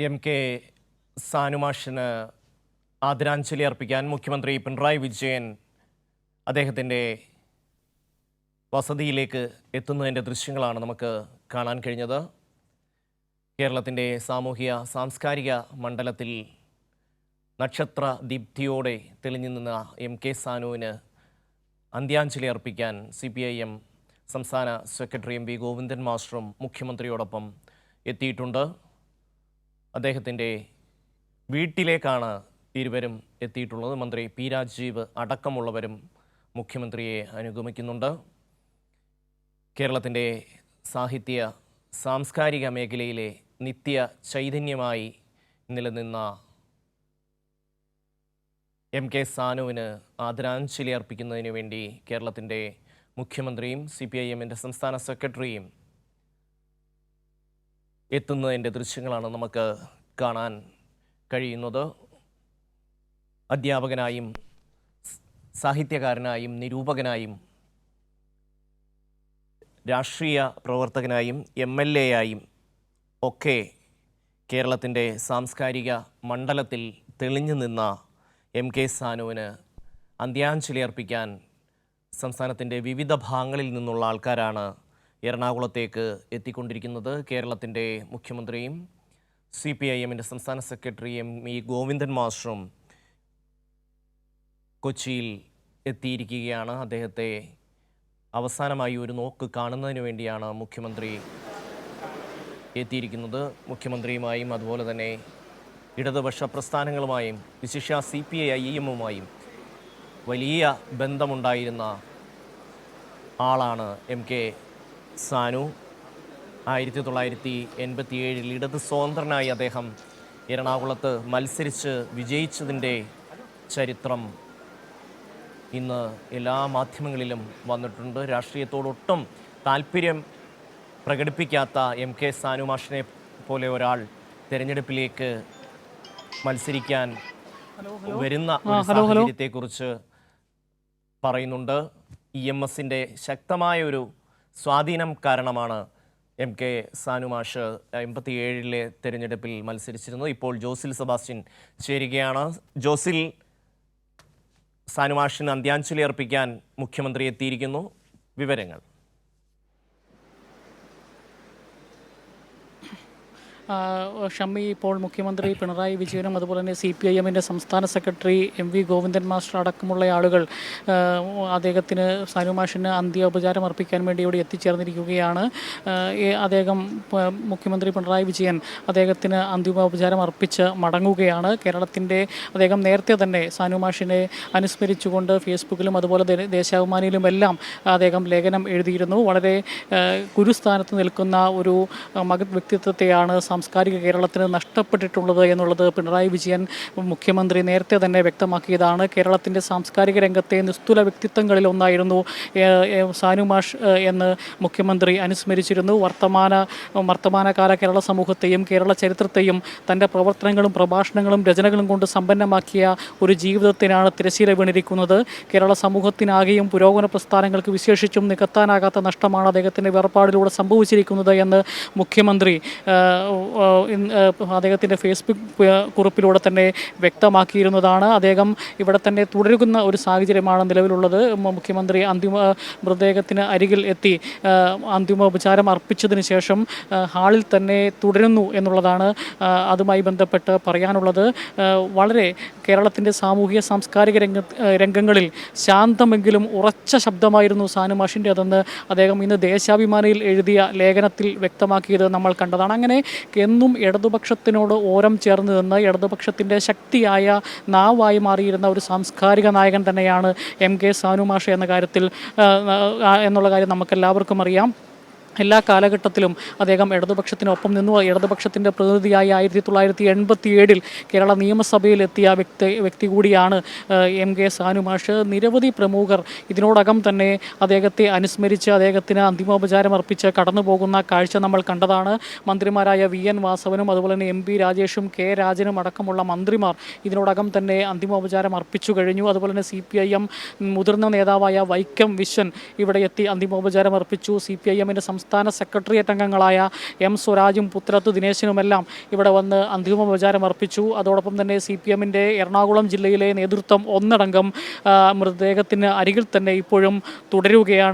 M K സാനുമാഷിന് ആദരാഞ്ജലി അർപ്പിക്കാൻ മുഖ്യമന്ത്രി പിണറായി വിജയൻ അദ്ദേഹത്തിൻ്റെ വസതിയിലേക്ക് എത്തുന്നതിൻ്റെ ദൃശ്യങ്ങളാണ് നമുക്ക് കാണാൻ കഴിഞ്ഞത്. കേരളത്തിൻ്റെ സാമൂഹിക സാംസ്കാരിക മണ്ഡലത്തിൽ നക്ഷത്ര ദീപ്തിയോടെ തെളിഞ്ഞു നിന്ന എം കെ സാനുവിന് അന്ത്യാഞ്ജലി അർപ്പിക്കാൻ CPIM സംസ്ഥാന സെക്രട്ടറി MV ഗോവിന്ദൻ മാസ്റ്ററും മുഖ്യമന്ത്രിയോടൊപ്പം എത്തിയിട്ടുണ്ട്. അദ്ദേഹത്തിൻ്റെ വീട്ടിലേക്കാണ് ഇരുവരും എത്തിയിട്ടുള്ളത്. മന്ത്രി P. രാജീവ് അടക്കമുള്ളവരും മുഖ്യമന്ത്രിയെ അനുഗമിക്കുന്നുണ്ട്. കേരളത്തിൻ്റെ സാഹിത്യ സാംസ്കാരിക മേഖലയിലെ നിത്യ ചൈതന്യമായി നിലനിന്ന എം കെ സാനുവിന് ആദരാഞ്ജലി അർപ്പിക്കുന്നതിന് വേണ്ടി കേരളത്തിൻ്റെ മുഖ്യമന്ത്രിയും CPIM-ൻ്റെ സംസ്ഥാന സെക്രട്ടറിയും എത്തുന്നതിൻ്റെ ദൃശ്യങ്ങളാണ് നമുക്ക് കാണാൻ കഴിയുന്നത്. അധ്യാപകനായും സാഹിത്യകാരനായും നിരൂപകനായും രാഷ്ട്രീയ പ്രവർത്തകനായും MLA ആയും ഒക്കെ കേരളത്തിൻ്റെ സാംസ്കാരിക മണ്ഡലത്തിൽ തെളിഞ്ഞു നിന്ന എം കെ സാനുവിന് അന്ത്യാഞ്ജലി അർപ്പിക്കാൻ സംസ്ഥാനത്തിൻ്റെ വിവിധ ഭാഗങ്ങളിൽ നിന്നുള്ള ആൾക്കാരാണ് എറണാകുളത്തേക്ക് എത്തിക്കൊണ്ടിരിക്കുന്നത്. കേരളത്തിൻ്റെ മുഖ്യമന്ത്രിയും CPIM-ൻ്റെ സംസ്ഥാന സെക്രട്ടറി MV ഗോവിന്ദൻ മാസ്റ്ററും കൊച്ചിയിൽ എത്തിയിരിക്കുകയാണ്. അദ്ദേഹത്തെ അവസാനമായി ഒരു നോക്ക് കാണുന്നതിന് വേണ്ടിയാണ് മുഖ്യമന്ത്രി എത്തിയിരിക്കുന്നത്. മുഖ്യമന്ത്രിയുമായും അതുപോലെ തന്നെ ഇടതുപക്ഷ പ്രസ്ഥാനങ്ങളുമായും വിശിഷ്യ CPIM-ഉമായും വലിയ ബന്ധമുണ്ടായിരുന്ന ആളാണ് എം കെ സാനു. 1987 ഇടത് സ്വതന്ത്രനായി അദ്ദേഹം എറണാകുളത്ത് മത്സരിച്ച് വിജയിച്ചതിൻ്റെ ചരിത്രം ഇന്ന് എല്ലാ മാധ്യമങ്ങളിലും വന്നിട്ടുണ്ട്. രാഷ്ട്രീയത്തോടൊട്ടും താല്പര്യം പ്രകടിപ്പിക്കാത്ത എം കെ സാനുമാഷിനെ പോലെ ഒരാൾ തെരഞ്ഞെടുപ്പിലേക്ക് മത്സരിക്കാൻ വരുന്ന ഒരു സാഹചര്യത്തെക്കുറിച്ച് പറയുന്നുണ്ട്. EMS-ൻ്റെ ശക്തമായ ഒരു സ്വാധീനം കാരണമാണ് എം കെ സാനുമാഷ് 87-ലെ തെരഞ്ഞെടുപ്പിൽ മത്സരിച്ചിരുന്നത്. ഇപ്പോൾ ജോസിൽ സെബാസ്റ്റ്യൻ ചേരുകയാണ്. ജോസിൽ, സാനുമാഷിന് അന്ത്യാഞ്ജലി അർപ്പിക്കാൻ മുഖ്യമന്ത്രി എത്തിയിരിക്കുന്നു, വിവരങ്ങൾ. ഷമ്മി, ഇപ്പോൾ മുഖ്യമന്ത്രി പിണറായി വിജയനും അതുപോലെ തന്നെ CPIM-ൻ്റെ സംസ്ഥാന സെക്രട്ടറി MV ഗോവിന്ദൻ മാസ്റ്റർ അടക്കമുള്ള ആളുകൾ അദ്ദേഹത്തിന് സാനുമാഷിന് അന്ത്യോപചാരം അർപ്പിക്കാൻ വേണ്ടി ഇവിടെ എത്തിച്ചേർന്നിരിക്കുകയാണ്. അദ്ദേഹം മുഖ്യമന്ത്രി പിണറായി വിജയൻ അദ്ദേഹത്തിന് അന്തിമോപചാരം അർപ്പിച്ച് മടങ്ങുകയാണ്. അദ്ദേഹം നേരത്തെ തന്നെ സാനുമാഷിനെ അനുസ്മരിച്ചുകൊണ്ട് ഫേസ്ബുക്കിലും അതുപോലെ ദേശാഭിമാനിയിലുമെല്ലാം അദ്ദേഹം ലേഖനം എഴുതിയിരുന്നു. വളരെ ഗുരുസ്ഥാനത്ത് നിൽക്കുന്ന ഒരു മഹത് വ്യക്തിത്വത്തെയാണ് സാംസ്കാരിക കേരളത്തിന് നഷ്ടപ്പെട്ടിട്ടുള്ളത് എന്നുള്ളത് പിണറായി വിജയൻ മുഖ്യമന്ത്രി നേരത്തെ തന്നെ വ്യക്തമാക്കിയതാണ്. കേരളത്തിൻ്റെ സാംസ്കാരിക രംഗത്തെ നിസ്തുല വ്യക്തിത്വങ്ങളിൽ ഒന്നായിരുന്നു സാനുമാഷ് എന്ന് മുഖ്യമന്ത്രി അനുസ്മരിച്ചിരുന്നു. വർത്തമാനകാല കേരള സമൂഹത്തെയും കേരള ചരിത്രത്തെയും തൻ്റെ പ്രവർത്തനങ്ങളും പ്രഭാഷണങ്ങളും രചനകളും കൊണ്ട് സമ്പന്നമാക്കിയ ഒരു ജീവിതത്തിനാണ് തിരശ്ശീല വീണിരിക്കുന്നത്. കേരള സമൂഹത്തിനാകെയും പുരോഗമന പ്രസ്ഥാനങ്ങൾക്ക് വിശേഷിച്ചും നികത്താനാകാത്ത നഷ്ടമാണ് അദ്ദേഹത്തിൻ്റെ വേർപാടിലൂടെ സംഭവിച്ചിരിക്കുന്നത് എന്ന് മുഖ്യമന്ത്രി അദ്ദേഹത്തിൻ്റെ ഫേസ്ബുക്ക് കുറിപ്പിലൂടെ തന്നെ വ്യക്തമാക്കിയിരുന്നതാണ്. അദ്ദേഹം ഇവിടെ തന്നെ തുടരുന്ന ഒരു സാഹചര്യമാണ് നിലവിലുള്ളത്. മുഖ്യമന്ത്രി മൃതദേഹത്തിന് അരികിൽ എത്തി അന്തിമോപചാരം അർപ്പിച്ചതിന് ശേഷം ഹാളിൽ തന്നെ തുടരുന്നു എന്നുള്ളതാണ് അതുമായി ബന്ധപ്പെട്ട് പറയാനുള്ളത്. വളരെ കേരളത്തിൻ്റെ സാമൂഹിക സാംസ്കാരിക രംഗങ്ങളിൽ ശാന്തമെങ്കിലും ഉറച്ച ശബ്ദമായിരുന്നു സാനുമാഷിൻ്റെ അതെന്ന് അദ്ദേഹം ഇന്ന് ദേശാഭിമാനിയിൽ എഴുതിയ ലേഖനത്തിൽ വ്യക്തമാക്കിയത് നമ്മൾ കണ്ടതാണ്. അങ്ങനെ എന്നും ഇടതുപക്ഷത്തിനോട് ഓരം ചേർന്ന് നിന്ന് ഇടതുപക്ഷത്തിൻ്റെ ശക്തിയായ നാവായി മാറിയിരുന്ന ഒരു സാംസ്കാരിക നായകൻ തന്നെയാണ് എം കെ സാനുമാഷ് എന്നുള്ള കാര്യം നമുക്കെല്ലാവർക്കും അറിയാം. എല്ലാ കാലഘട്ടത്തിലും അദ്ദേഹം ഇടതുപക്ഷത്തിനൊപ്പം നിന്നു. ഇടതുപക്ഷത്തിൻ്റെ പ്രതിനിധിയായി 1987 കേരള നിയമസഭയിലെത്തിയ വ്യക്തി കൂടിയാണ് എം കെ സാനുമാഷ്. നിരവധി പ്രമുഖർ ഇതിനോടകം തന്നെ അദ്ദേഹത്തെ അനുസ്മരിച്ച് അദ്ദേഹത്തിന് അന്തിമോപചാരം അർപ്പിച്ച് കടന്നു പോകുന്ന കാഴ്ച നമ്മൾ കണ്ടതാണ്. മന്ത്രിമാരായ VN വാസവനും അതുപോലെ തന്നെ MP രാജേഷും K രാജനും അടക്കമുള്ള മന്ത്രിമാർ ഇതിനോടകം തന്നെ അന്തിമോപചാരം അർപ്പിച്ചു കഴിഞ്ഞു. അതുപോലെ തന്നെ CPIM മുതിർന്ന നേതാവായ വൈക്കം വിശ്വൻ ഇവിടെ എത്തി അന്തിമോപചാരം അർപ്പിച്ചു. CPIM-ൻ്റെ സംസ്ഥാന സംസ്ഥാന സെക്രട്ടേറിയറ്റ് അംഗങ്ങളായ എം സ്വരാജും പുത്രത്ത് ദിനേശനുമെല്ലാം ഇവിടെ വന്ന് അന്തിമോപചാരം അർപ്പിച്ചു. അതോടൊപ്പം തന്നെ CPM-ന്റെ എറണാകുളം ജില്ലയിലെ നേതൃത്വം ഒന്നടങ്കം മൃതദേഹത്തിന് അരികിൽ തന്നെ ഇപ്പോഴും തുടരുകയാണ്.